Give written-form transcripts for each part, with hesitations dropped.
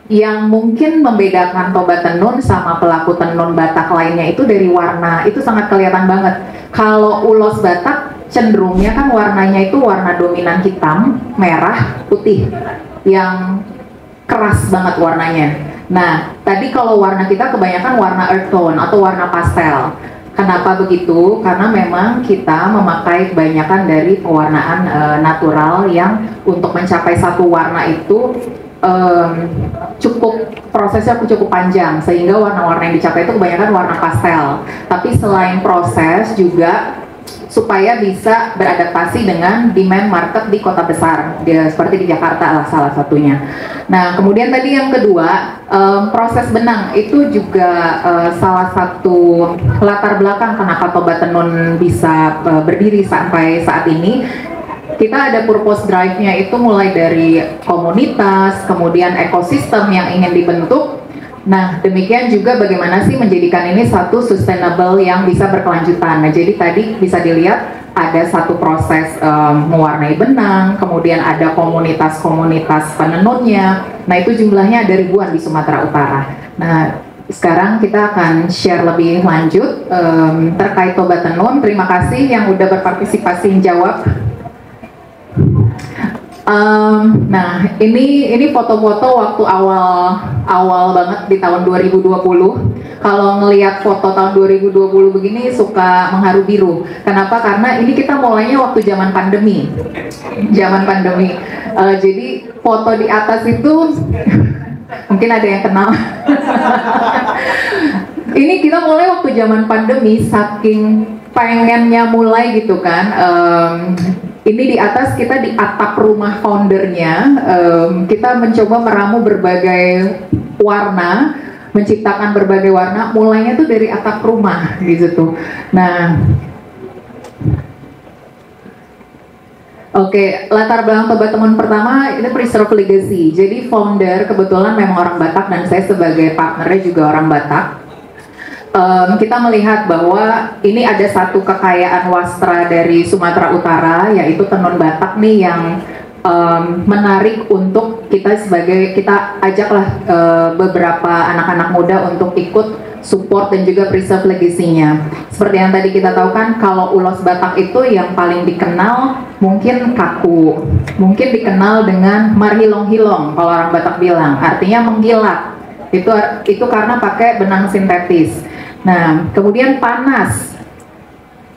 Yang mungkin membedakan toba tenun sama pelaku tenun Batak lainnya itu dari warna, itu sangat kelihatan banget. Kalau ulos Batak cenderungnya kan warnanya itu warna dominan hitam, merah, putih, yang keras banget warnanya. Nah, tadi kalau warna kita kebanyakan warna earth tone atau warna pastel. Kenapa begitu? Karena memang kita memakai kebanyakan dari pewarnaan natural yang untuk mencapai satu warna itu prosesnya cukup panjang, sehingga warna-warna yang dicapai itu kebanyakan warna pastel. Tapi selain proses juga supaya bisa beradaptasi dengan demand market di kota besar, seperti di Jakarta lah salah satunya. Nah, kemudian tadi yang kedua, proses benang itu juga salah satu latar belakang kenapa Toba Tenun bisa berdiri sampai saat ini. Kita ada purpose drive-nya itu mulai dari komunitas, kemudian ekosistem yang ingin dibentuk. Nah, demikian juga bagaimana sih menjadikan ini satu sustainable yang bisa berkelanjutan. Nah, jadi tadi bisa dilihat ada satu proses mewarnai benang, kemudian ada komunitas-komunitas penenunnya. Nah, itu jumlahnya ada ribuan di Sumatera Utara. Nah, sekarang kita akan share lebih lanjut terkait Toba Tenun. Terima kasih yang udah berpartisipasi jawab. Nah, ini foto-foto waktu awal banget di tahun 2020. Kalau ngelihat foto tahun 2020 begini suka mengharu biru. Kenapa? Karena ini kita mulainya waktu zaman pandemi. Jadi foto di atas itu mungkin ada yang kenal. Ini kita mulai waktu zaman pandemi, saking pengennya mulai gitu kan. Ini di atas kita di atap rumah foundernya, kita mencoba meramu berbagai warna, menciptakan berbagai warna, mulainya tuh dari atap rumah gitu. Nah, oke, latar belakang Toba Tenun pertama itu preserve legacy. Jadi founder kebetulan memang orang Batak dan saya sebagai partnernya juga orang Batak. Kita melihat bahwa ini ada satu kekayaan wastra dari Sumatera Utara, yaitu tenun Batak nih yang menarik untuk kita ajaklah beberapa anak-anak muda untuk ikut support dan juga preserve legacy-nya. Seperti yang tadi kita tahu kan, kalau ulos Batak itu yang paling dikenal mungkin kaku, mungkin dikenal dengan marhilong-hilong kalau orang Batak bilang, artinya menggilat. Itu karena pakai benang sintetis. Nah, kemudian panas.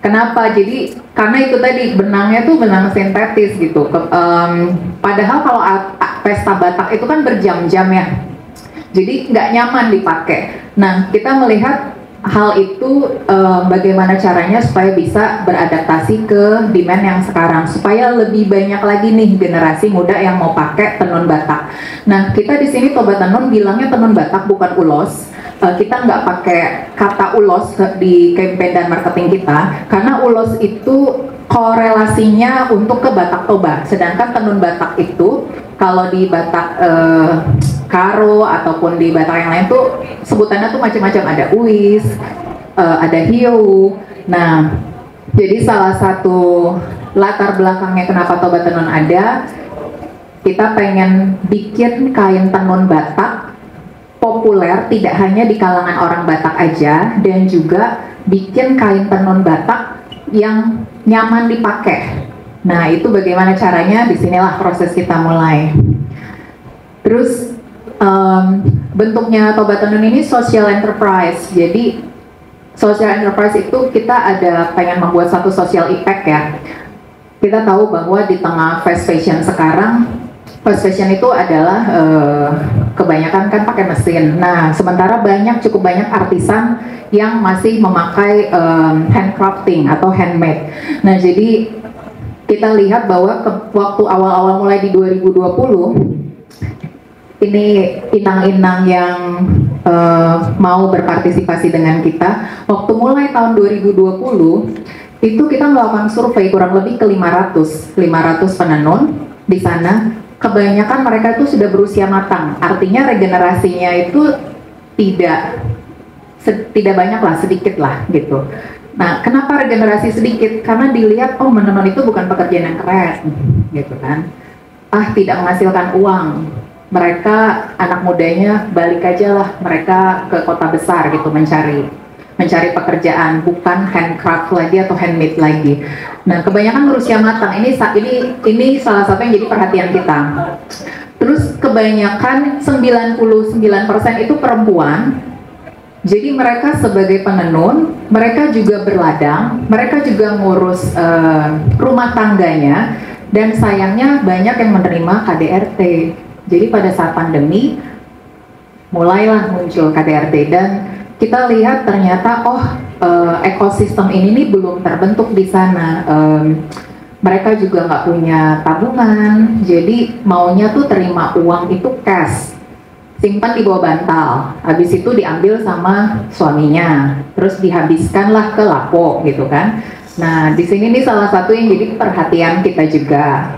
Kenapa? Jadi karena itu tadi benangnya tuh benang sintetis gitu. Padahal kalau pesta Batak itu kan berjam-jam ya. Jadi nggak nyaman dipakai. Nah, kita melihat hal itu bagaimana caranya supaya bisa beradaptasi ke demand yang sekarang, supaya lebih banyak lagi nih generasi muda yang mau pakai tenun Batak. Nah, kita di sini Toba Tenun bilangnya tenun Batak bukan ulos. Kita nggak pakai kata ulos di campaign dan marketing kita, karena ulos itu korelasinya untuk ke Batak Toba, sedangkan tenun Batak itu kalau di Batak Karo ataupun di Batak yang lain tuh sebutannya tuh macam-macam, ada uis, ada hiu. Nah, jadi salah satu latar belakangnya kenapa Toba Tenun ada, kita pengen bikin kain tenun Batak populer tidak hanya di kalangan orang Batak aja, dan juga bikin kain tenun Batak yang nyaman dipakai. Nah, itu bagaimana caranya? Disinilah proses kita mulai. Terus bentuknya Toba Tenun ini social enterprise. Jadi social enterprise itu kita ada pengen membuat satu social impact ya. Kita tahu bahwa di tengah fast fashion sekarang, fast fashion itu adalah kebanyakan kan pakai mesin. Nah, sementara cukup banyak artisan yang masih memakai handcrafting atau handmade. Nah, jadi kita lihat bahwa waktu awal-awal mulai di 2020, ini inang-inang yang mau berpartisipasi dengan kita. Waktu mulai tahun 2020, itu kita melakukan survei kurang lebih ke 500 penenun di sana. Kebanyakan mereka itu sudah berusia matang, artinya regenerasinya itu tidak banyak lah, sedikit lah gitu. Nah, kenapa regenerasi sedikit? Karena dilihat, oh menenun itu bukan pekerjaan yang keren gitu kan, tidak menghasilkan uang, mereka anak mudanya balik aja lah mereka ke kota besar gitu mencari pekerjaan, bukan handcraft lagi atau handmade lagi. Nah, kebanyakan berusia matang ini salah satu yang jadi perhatian kita. Terus kebanyakan 99% itu perempuan. Jadi mereka sebagai penenun, mereka juga berladang, mereka juga ngurus rumah tangganya, dan sayangnya banyak yang menerima KDRT. Jadi pada saat pandemi mulailah muncul KDRT, dan kita lihat ternyata ekosistem ini nih belum terbentuk di sana. Mereka juga nggak punya tabungan, jadi maunya tuh terima uang itu cash, simpan di bawah bantal, habis itu diambil sama suaminya, terus dihabiskanlah ke lapo gitu kan. Nah, di sini nih salah satu yang jadi perhatian kita juga.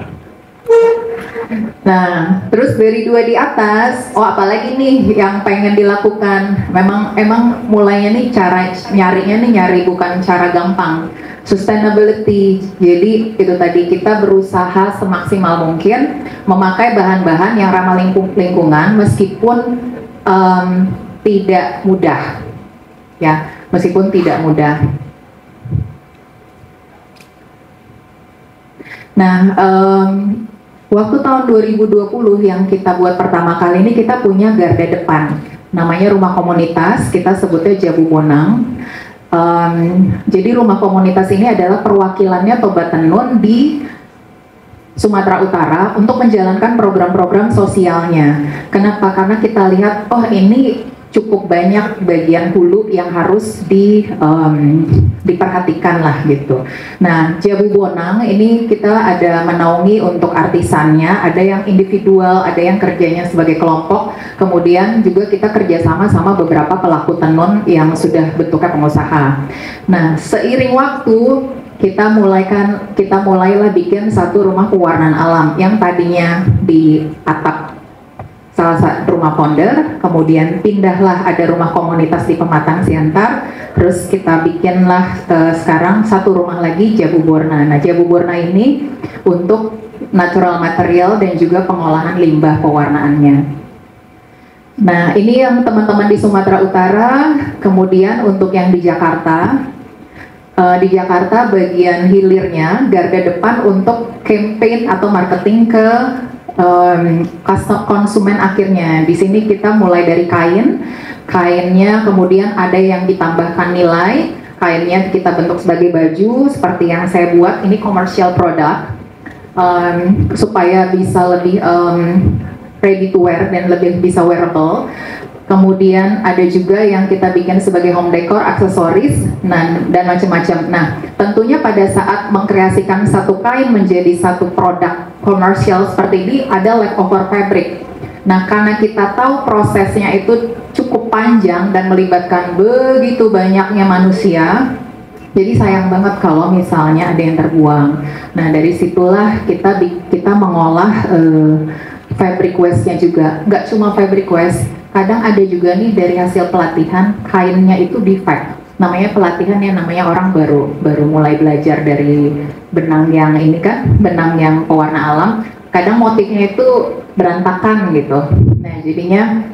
Nah, terus dari 2 di atas, apalagi nih yang pengen dilakukan? Emang mulainya nih cara nyari bukan cara gampang. Sustainability. Jadi itu tadi kita berusaha semaksimal mungkin memakai bahan-bahan yang ramah lingkungan meskipun tidak mudah. Ya, meskipun tidak mudah. Nah, waktu tahun 2020 yang kita buat pertama kali ini, kita punya garda depan, namanya rumah komunitas, kita sebutnya Jabu Bonang. Jadi rumah komunitas ini adalah perwakilannya Toba Tenun di Sumatera Utara untuk menjalankan program-program sosialnya. Kenapa? Karena kita lihat, ini cukup banyak bagian hulu yang harus diperhatikan lah gitu. Nah, Jabu Bonang ini kita ada menaungi untuk artisannya, ada yang individual, ada yang kerjanya sebagai kelompok, kemudian juga kita kerjasama sama beberapa pelaku tenun yang sudah bentuknya pengusaha. Nah, seiring waktu kita mulailah bikin satu rumah pewarnaan alam yang tadinya di atap salah satu rumah founder, kemudian pindahlah ada rumah komunitas di Pematang Siantar, terus kita bikinlah sekarang satu rumah lagi Jabu Borna. Nah, Jabu Borna ini untuk natural material dan juga pengolahan limbah pewarnaannya. Nah, ini yang teman-teman di Sumatera Utara. Kemudian untuk yang di Jakarta, bagian hilirnya garda depan untuk campaign atau marketing ke konsumen akhirnya. Di sini kita mulai dari kainnya, kemudian ada yang ditambahkan nilai, kainnya kita bentuk sebagai baju seperti yang saya buat. Ini commercial product supaya bisa lebih ready to wear dan lebih bisa wearable. Kemudian ada juga yang kita bikin sebagai home decor, aksesoris, dan macam-macam. Nah, tentunya pada saat mengkreasikan satu kain menjadi satu produk komersial seperti ini, ada leftover fabric. Nah, karena kita tahu prosesnya itu cukup panjang dan melibatkan begitu banyaknya manusia, jadi sayang banget kalau misalnya ada yang terbuang. Nah, dari situlah kita mengolah fabric waste-nya juga. Nggak cuma fabric waste, kadang ada juga nih dari hasil pelatihan kainnya itu defect. Namanya pelatihan yang namanya orang baru mulai belajar dari benang yang ini kan, benang yang pewarna alam. Kadang motifnya itu berantakan gitu. Nah, jadinya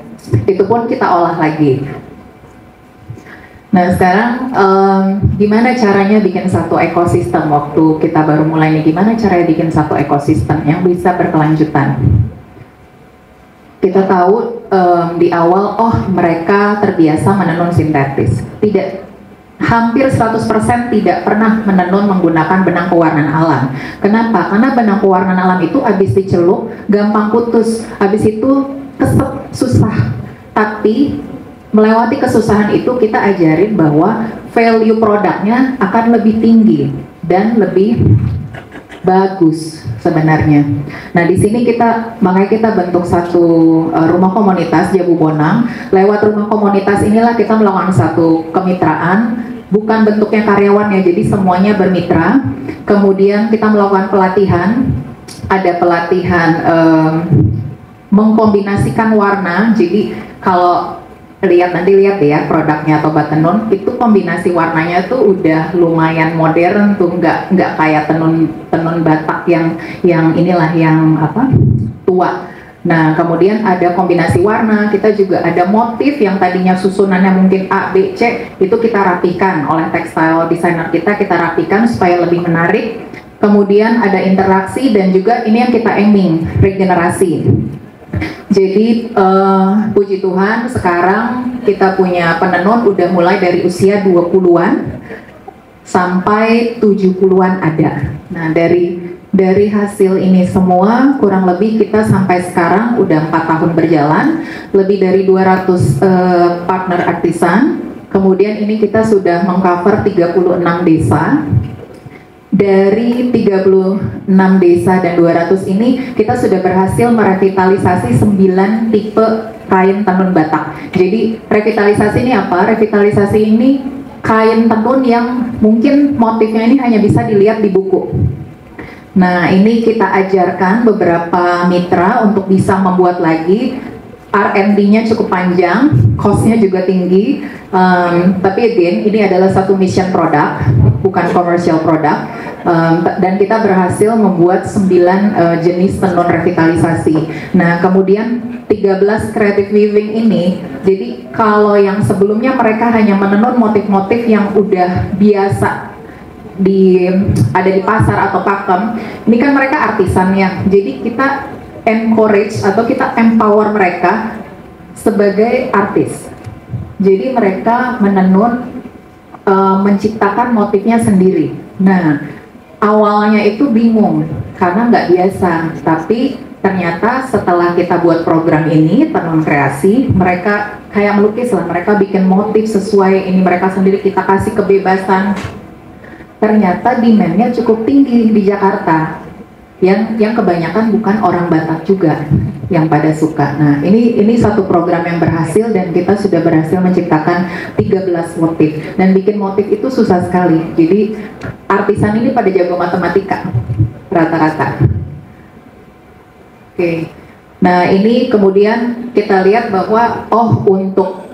itu pun kita olah lagi. Nah, sekarang gimana caranya bikin satu ekosistem? Waktu kita baru mulai nih, gimana caranya bikin satu ekosistem yang bisa berkelanjutan? Kita tahu di awal, mereka terbiasa menenun sintetis. Hampir 100% tidak pernah menenun menggunakan benang pewarnaan alam. Kenapa? Karena benang pewarnaan alam itu habis dicelup, gampang putus. Habis itu kesep, susah. Tapi melewati kesusahan itu kita ajarin bahwa value produknya akan lebih tinggi dan lebih bagus sebenarnya. Nah, di sini makanya kita bentuk satu rumah komunitas Jabu Bonang. Lewat rumah komunitas inilah kita melakukan satu kemitraan, bukan bentuknya karyawan ya, jadi semuanya bermitra. Kemudian kita melakukan pelatihan, ada pelatihan mengkombinasikan warna. Jadi kalau nanti lihat ya produknya Toba Tenun itu kombinasi warnanya tuh udah lumayan modern tuh, nggak kayak tenun Batak yang inilah yang tua. Nah, kemudian ada kombinasi warna, kita juga ada motif yang tadinya susunannya mungkin A, B, C, itu kita rapikan oleh textile designer kita rapikan supaya lebih menarik. Kemudian ada interaksi dan juga ini yang kita aiming, regenerasi. Jadi puji Tuhan sekarang kita punya penenun udah mulai dari usia 20-an sampai 70-an ada. Nah, dari hasil ini semua kurang lebih kita sampai sekarang udah 4 tahun berjalan, lebih dari 200 partner artisan. Kemudian ini kita sudah mengcover 36 desa. Dari 36 desa dan 200 ini kita sudah berhasil merevitalisasi 9 tipe kain tenun Batak. Jadi revitalisasi ini apa? Revitalisasi ini kain tenun yang mungkin motifnya ini hanya bisa dilihat di buku. Nah, ini kita ajarkan beberapa mitra untuk bisa membuat lagi. R&D-nya cukup panjang, cost-nya juga tinggi, tapi again, ini adalah satu mission product, bukan commercial product, dan kita berhasil membuat 9 jenis tenun revitalisasi. Nah, kemudian 13 creative weaving ini, jadi kalau yang sebelumnya mereka hanya menenun motif-motif yang udah biasa ada di pasar atau pakem, ini kan mereka artisannya, jadi kita encourage atau kita empower mereka sebagai artis. Jadi mereka menenun, menciptakan motifnya sendiri. Nah, awalnya itu bingung karena nggak biasa, tapi ternyata setelah kita buat program ini tenun kreasi, mereka kayak melukis lah, mereka bikin motif sesuai ini mereka sendiri, kita kasih kebebasan. Ternyata demand-nya cukup tinggi di Jakarta, yang kebanyakan bukan orang Batak juga yang pada suka. Nah, ini satu program yang berhasil dan kita sudah berhasil menciptakan 13 motif, dan bikin motif itu susah sekali. Jadi artisan ini pada jago matematika rata-rata. Oke. Nah, ini kemudian kita lihat bahwa untuk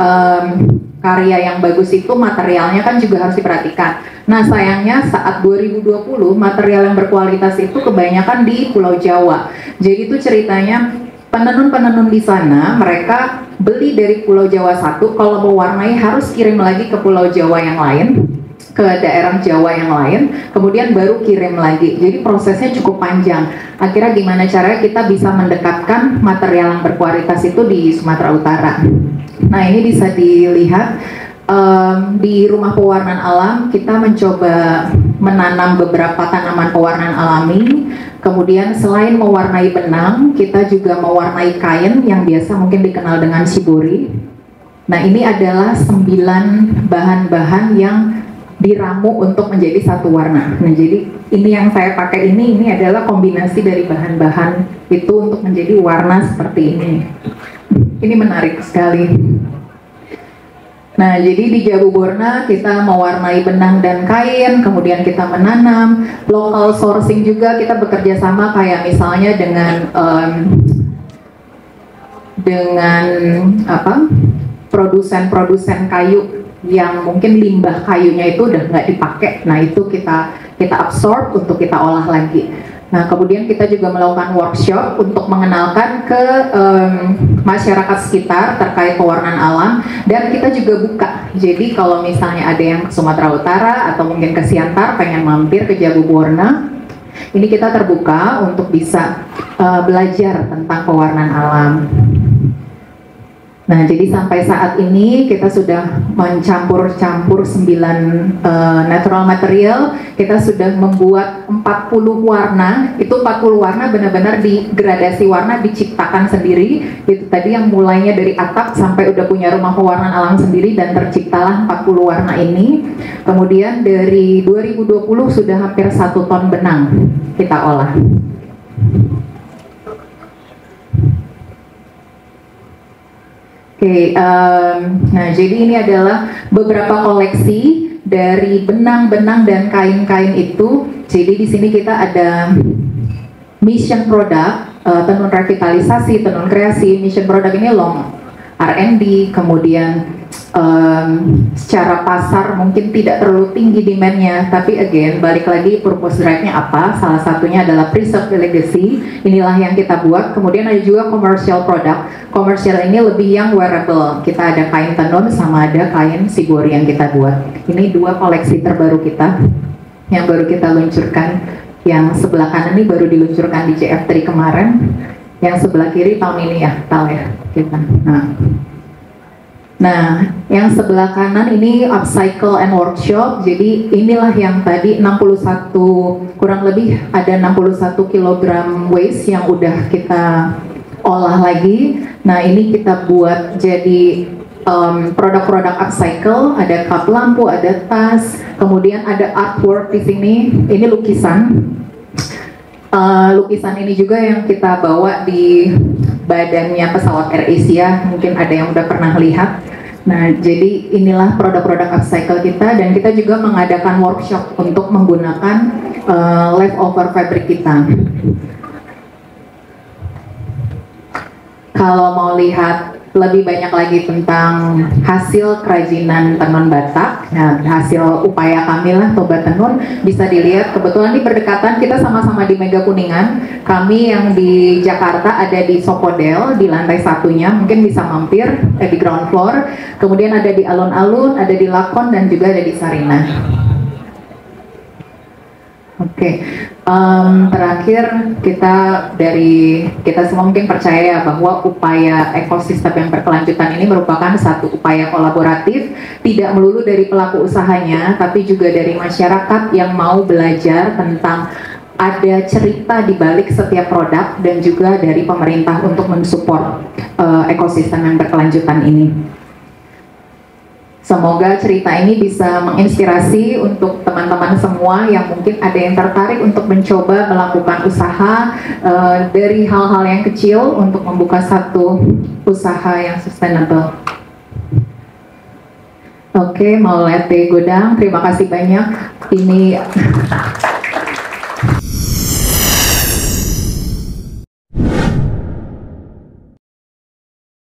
karya yang bagus itu materialnya kan juga harus diperhatikan. Nah, sayangnya saat 2020 material yang berkualitas itu kebanyakan di Pulau Jawa. Jadi itu ceritanya penenun-penenun di sana mereka beli dari Pulau Jawa satu, kalau mau warnai harus kirim lagi ke Pulau Jawa yang lain, ke daerah Jawa yang lain, kemudian baru kirim lagi. Jadi prosesnya cukup panjang. Akhirnya gimana caranya kita bisa mendekatkan material yang berkualitas itu di Sumatera Utara. Nah, ini bisa dilihat di rumah pewarnaan alam kita mencoba menanam beberapa tanaman pewarnaan alami. Kemudian selain mewarnai benang, kita juga mewarnai kain yang biasa mungkin dikenal dengan shibori. Nah, ini adalah 9 bahan-bahan yang diramu untuk menjadi satu warna. Nah, jadi ini yang saya pakai ini adalah kombinasi dari bahan-bahan itu untuk menjadi warna seperti ini. Ini menarik sekali. Nah, jadi di Jabu Borna kita mewarnai benang dan kain, kemudian kita menanam. Local sourcing juga kita bekerja sama kayak misalnya dengan produsen-produsen kayu yang mungkin limbah kayunya itu udah nggak dipakai. Nah, itu kita absorb untuk kita olah lagi. Nah, kemudian kita juga melakukan workshop untuk mengenalkan ke masyarakat sekitar terkait pewarnaan alam, dan kita juga buka. Jadi kalau misalnya ada yang ke Sumatera Utara atau mungkin ke Siantar pengen mampir ke Jabu Borna, ini kita terbuka untuk bisa belajar tentang pewarnaan alam. Nah, jadi sampai saat ini kita sudah mencampur-campur 9 natural material. Kita sudah membuat 40 warna. Itu 40 warna benar-benar digradasi warna, diciptakan sendiri. Itu tadi yang mulainya dari atap sampai udah punya rumah pewarnaan alam sendiri, dan terciptalah 40 warna ini. Kemudian dari 2020 sudah hampir 1 ton benang kita olah. Oke, nah jadi ini adalah beberapa koleksi dari benang-benang dan kain-kain itu. Jadi di sini kita ada mission product, tenun revitalisasi, tenun kreasi. Mission product ini R&D, kemudian secara pasar mungkin tidak terlalu tinggi demand-nya, tapi again balik lagi purpose drive-nya apa? Salah satunya adalah preserve the legacy. Inilah yang kita buat. Kemudian ada juga commercial product. Komersial ini lebih yang wearable. Kita ada kain tenun sama ada kain shibori yang kita buat. Ini dua koleksi terbaru kita yang baru kita luncurkan. Yang sebelah kanan ini baru diluncurkan di JF3 kemarin. Yang sebelah kiri tahun ini ya, tahu ya kita. Nah, yang sebelah kanan ini upcycle and workshop. Jadi inilah yang tadi 61, kurang lebih ada 61 kg waste yang udah kita olah lagi. Nah, ini kita buat jadi produk-produk upcycle. Ada cup lampu, ada tas, kemudian ada artwork di sini. Ini lukisan. Lukisan ini juga yang kita bawa di badannya pesawat AirAsia, mungkin ada yang udah pernah lihat. Nah, jadi inilah produk-produk upcycle kita, dan kita juga mengadakan workshop untuk menggunakan leftover fabric kita. Kalau mau lihat lebih banyak lagi tentang hasil kerajinan tenun Batak, nah hasil upaya kami lah Toba Tenun, bisa dilihat. Kebetulan di berdekatan kita sama-sama di Mega Kuningan. Kami yang di Jakarta ada di Sopodel di lantai satunya, mungkin bisa mampir di ground floor. Kemudian ada di Alun-Alun, ada di Lakon, dan juga ada di Sarinah. Oke, terakhir kita semua mungkin percaya bahwa upaya ekosistem yang berkelanjutan ini merupakan satu upaya kolaboratif, tidak melulu dari pelaku usahanya, tapi juga dari masyarakat yang mau belajar tentang ada cerita di balik setiap produk, dan juga dari pemerintah untuk mensupport ekosistem yang berkelanjutan ini. Semoga cerita ini bisa menginspirasi untuk teman-teman semua yang mungkin ada yang tertarik untuk mencoba melakukan usaha dari hal-hal yang kecil untuk membuka satu usaha yang sustainable. Oke, mau lihat Godang, terima kasih banyak. Ini